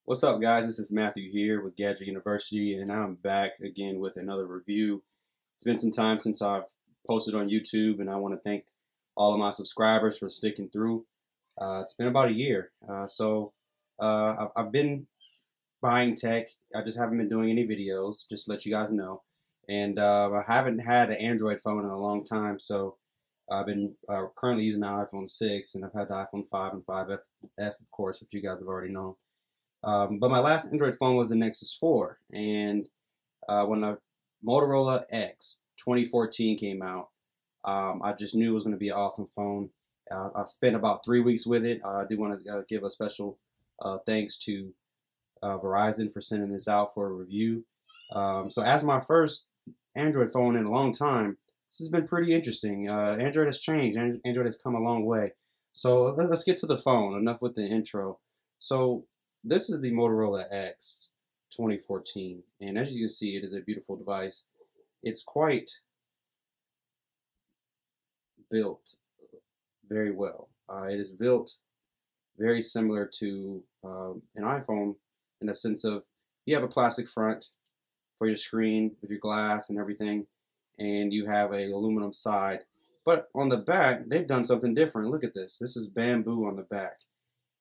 What's up, guys? This is Matthew here with Gadget University, and I'm back again with another review. It's been some time since I've posted on YouTube, and I want to thank all of my subscribers for sticking through. It's been about a year, I've been buying tech. I just haven't been doing any videos, just to let you guys know. And I haven't had an Android phone in a long time, so I've been currently using the iPhone 6, and I've had the iPhone 5 and 5S, of course, which you guys have already known. But my last Android phone was the Nexus 4, and when the Motorola X 2014 came out, I just knew it was going to be an awesome phone. I've spent about 3 weeks with it. I do want to give a special thanks to Verizon for sending this out for a review. So as my first Android phone in a long time, this has been pretty interesting. Android has changed. Android has come a long way. So let's get to the phone. Enough with the intro. So this is the Motorola X 2014, and as you can see, it is a beautiful device. It's quite built very well. It is built very similar to an iPhone in the sense of you have a plastic front for your screen with your glass and everything, and you have a aluminum side. But on the back, they've done something different. Look at this. This is bamboo on the back,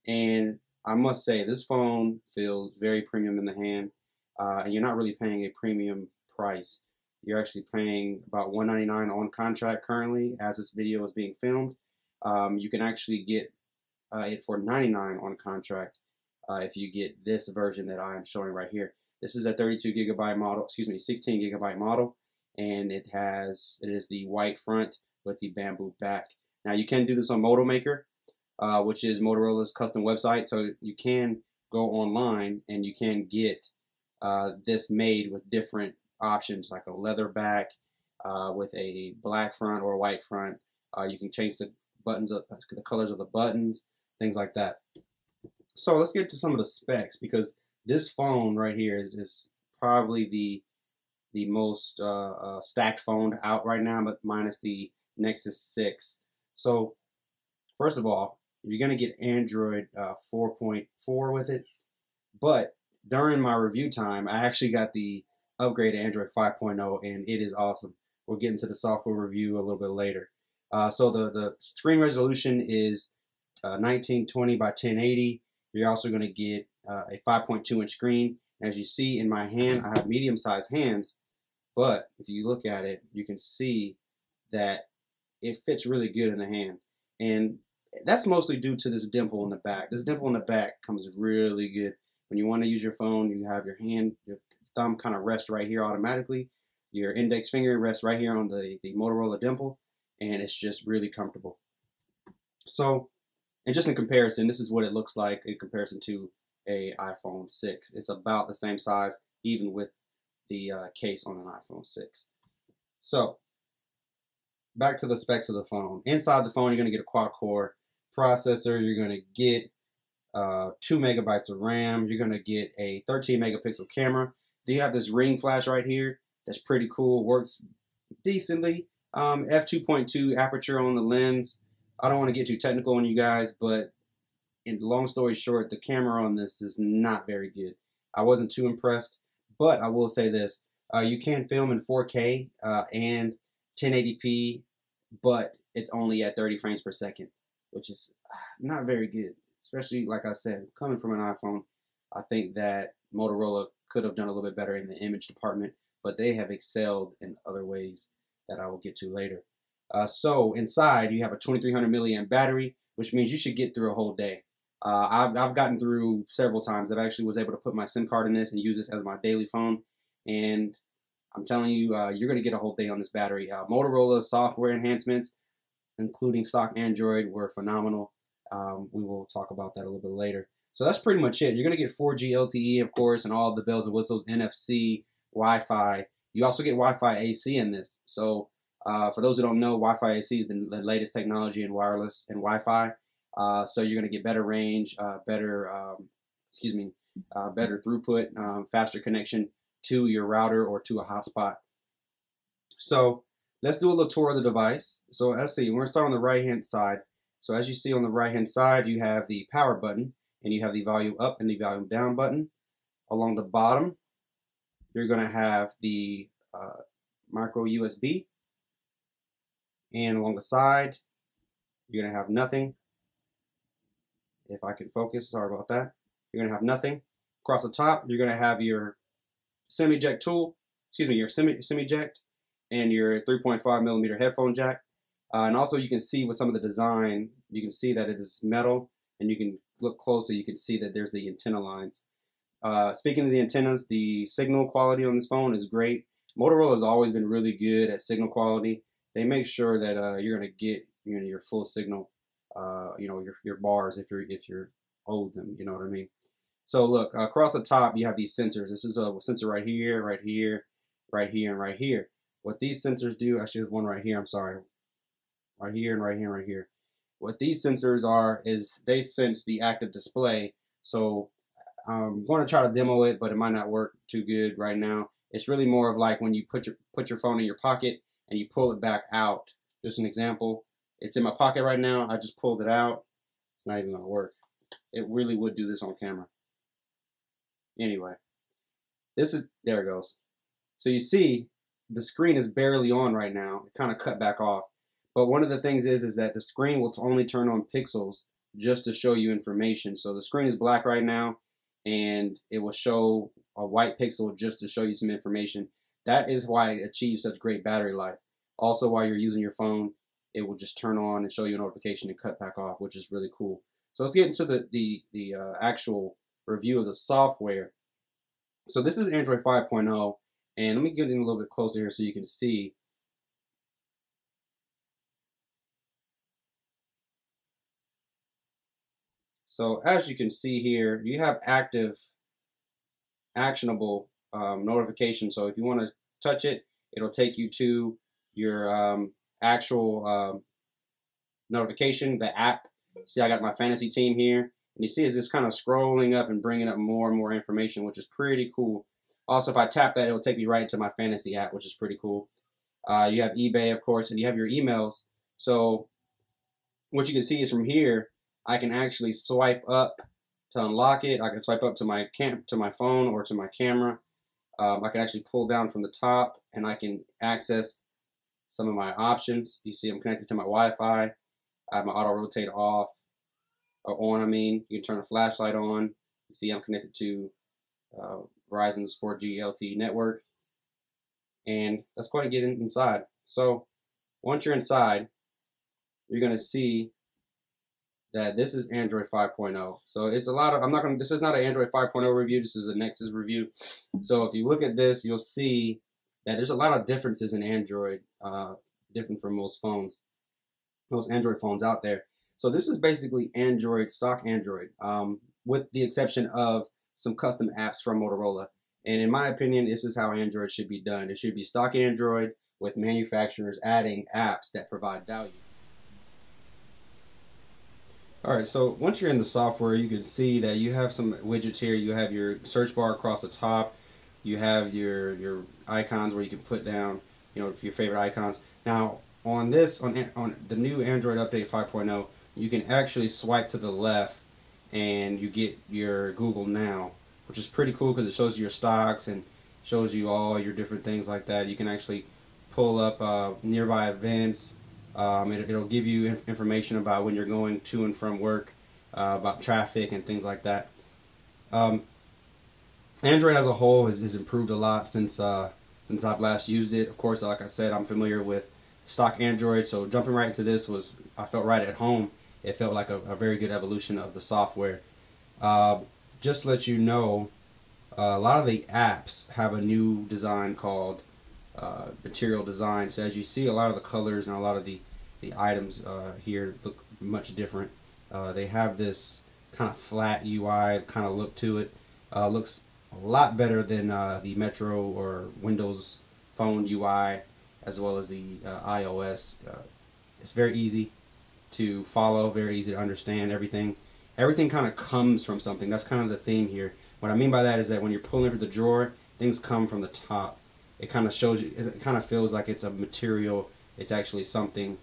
and I must say, this phone feels very premium in the hand, and you're not really paying a premium price. You're actually paying about $199 on contract currently as this video is being filmed. You can actually get it for $99 on contract if you get this version that I am showing right here. This is a 32 gigabyte model, 16 gigabyte model, and it is the white front with the bamboo back. Now you can do this on Moto Maker, which is Motorola's custom website. So you can go online and you can get this made with different options, like a leather back with a black front or a white front. You can change the the colors of the buttons, things like that. So let's get to some of the specs, because this phone right here is probably the most stacked phone out right now, but minus the Nexus 6. So first of all, you're going to get Android 4.4 with it, but during my review time, I actually got the upgraded Android 5.0, and it is awesome. We'll get into the software review a little bit later. So the screen resolution is 1920 by 1080. You're also going to get a 5.2-inch screen. As you see in my hand, I have medium-sized hands, but if you look at it, you can see that it fits really good in the hand. And that's mostly due to this dimple in the back. This dimple in the back comes really good. When you want to use your phone, you have your thumb kind of rest right here automatically. Your index finger rests right here on the Motorola dimple, and it's just really comfortable. So, and just in comparison, this is what it looks like in comparison to a iPhone 6. It's about the same size, even with the case on an iPhone 6. So, back to the specs of the phone. Inside the phone, you're going to get a quad-core processor. You're going to get 2 megabytes of RAM. You're going to get a 13 megapixel camera. Then you have this ring flash right here. That's pretty cool. Works decently. F2.2 aperture on the lens. I don't want to get too technical on you guys, but in long story short, the camera on this is not very good. I wasn't too impressed, but I will say this. You can film in 4K and 1080p, but it's only at 30 frames per second, which is not very good. Especially, like I said, coming from an iPhone, I think that Motorola could have done a little bit better in the image department, but they have excelled in other ways that I will get to later. So inside, you have a 2300 milliamp battery, which means you should get through a whole day. I've gotten through several times. I've actually was able to put my SIM card in this and use this as my daily phone, and I'm telling you, you're going to get a whole day on this battery. Motorola software enhancements, including stock Android, were phenomenal. We will talk about that a little bit later. So that's pretty much it. You're going to get 4G LTE, of course, and all the bells and whistles, NFC, Wi-Fi. You also get Wi-Fi AC in this. So for those who don't know, Wi-Fi AC is the latest technology in wireless and Wi-Fi. So you're going to get better range, better throughput, faster connection to your router or to a hotspot. So let's do a little tour of the device. So let's see, we're going to start on the right hand side. So as you see on the right hand side, you have the power button, and you have the volume up and the volume down button. Along the bottom, you're going to have the micro USB, and along the side, you're going to have nothing. If I can focus, sorry about that. You're going to have nothing. Across the top, you're going to have your semi-eject tool, your semi-eject, and your 3.5mm headphone jack. And also you can see with some of the design, you can see that it is metal, and you can look closer, you can see that there's the antenna lines. Speaking of the antennas, the signal quality on this phone is great. Motorola has always been really good at signal quality. They make sure that you're going to get your full signal, your bars if you're owed them. You know what I mean? So look, across the top you have these sensors. This is a sensor right here, right here, right here, and right here. What these sensors do, actually there's one right here, I'm sorry. Right here and right here and right here. What these sensors are is they sense the active display. So I'm going to try to demo it, but it might not work too good right now. It's really more of like when you put your phone in your pocket and you pull it back out. Just an example. It's in my pocket right now. I just pulled it out. It's not even going to work. It really would do this on camera. Anyway, there it goes. So you see the screen is barely on right now. It kind of cut back off. But one of the things is that the screen will only turn on pixels just to show you information. So the screen is black right now, and it will show a white pixel just to show you some information. That is why it achieves such great battery life. Also, while you're using your phone, it will just turn on and show you a notification and cut back off, which is really cool. So let's get into the actual review of the software. So this is Android 5.0, and let me get in a little bit closer here so you can see. So as you can see here, you have actionable notifications. So if you want to touch it, it'll take you to your actual notification, the app. See, I got my fantasy team here, and you see it's just kind of scrolling up and bringing up more and more information, which is pretty cool. Also, if I tap that, it'll take me right to my fantasy app, which is pretty cool. You have eBay, of course, and you have your emails. So what you can see is from here, I can actually swipe up to unlock it. I can swipe up to my phone or to my camera. I can actually pull down from the top, and I can access some of my options. You see I'm connected to my Wi-Fi. I have my auto rotate off, or on, I mean. You can turn the flashlight on. You see I'm connected to Verizon's 4G LTE network. And let's go ahead and get inside. So once you're inside, you're going to see that this is Android 5.0. So it's a lot of, this is not an Android 5.0 review, this is a Nexus review. So if you look at this, you'll see that there's a lot of differences in Android, different from most Android phones out there. So this is basically Android, stock Android, with the exception of some custom apps from Motorola. And in my opinion, this is how Android should be done. It should be stock Android with manufacturers adding apps that provide value. Alright, so once you're in the software, you can see that you have some widgets here. You have your search bar across the top. You have your icons where you can put down, your favorite icons. Now, on the new Android update 5.0, you can actually swipe to the left and you get your Google Now, which is pretty cool because it shows you your stocks and shows you all your different things like that. You can actually pull up nearby events. It'll give you information about when you're going to and from work, about traffic and things like that. Android as a whole has improved a lot since I've last used it. Of course, like I said, I'm familiar with stock Android, so jumping right into this I felt right at home. It felt like a very good evolution of the software. Just to let you know, a lot of the apps have a new design called material design. So as you see, a lot of the colors and a lot of the items here look much different. They have this kind of flat UI kind of look to it. Looks a lot better than the Metro or Windows Phone UI, as well as the iOS. It's very easy to follow, very easy to understand. Everything kind of comes from something. That's kind of the theme here. What I mean by that is that when you're pulling from the drawer, things come from the top. It kind of shows you, it kind of feels like it's a material, it's actually something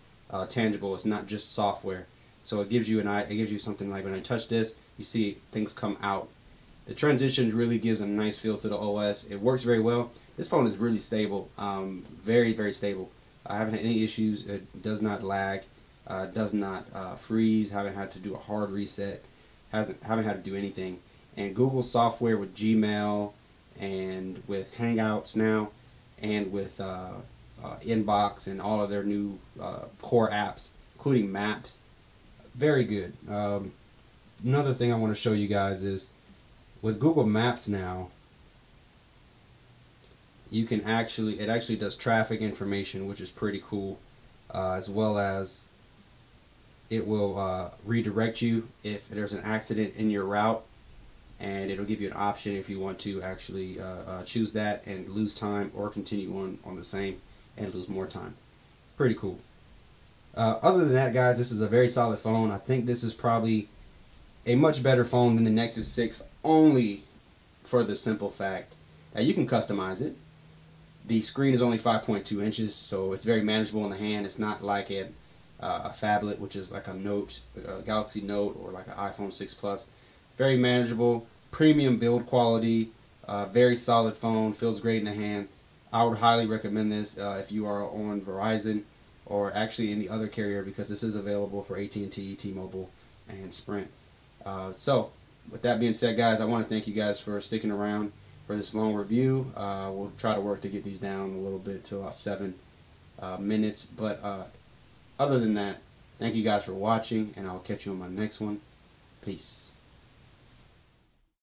tangible. It's not just software. So it gives you something like when I touch this, you see things come out. The transitions really gives a nice feel to the OS. It works very well. This phone is really stable, very, very stable. I haven't had any issues. It does not lag, does not freeze. Haven't had to do a hard reset. Haven't had to do anything. And Google software with Gmail and with Hangouts now, and with Inbox and all of their new core apps, including Maps, very good. Another thing I want to show you guys is with Google Maps now, you can it actually does traffic information, which is pretty cool, as well as it will redirect you if there's an accident in your route, and it'll give you an option if you want to actually choose that and lose time, or continue on the same and lose more time. Pretty cool. Other than that, guys, this is a very solid phone. I think this is probably a much better phone than the Nexus 6, only for the simple fact that you can customize it. The screen is only 5.2 inches, so it's very manageable in the hand. It's not like a phablet, which is like a Galaxy Note, or like an iPhone 6 Plus. Very manageable, premium build quality, very solid phone, feels great in the hand. I would highly recommend this if you are on Verizon, or actually any other carrier, because this is available for AT&T, T-Mobile, and Sprint. So, with that being said, guys, I want to thank you guys for sticking around for this long review. We'll try to work to get these down a little bit to about 7 minutes. But other than that, thank you guys for watching, and I'll catch you on my next one. Peace.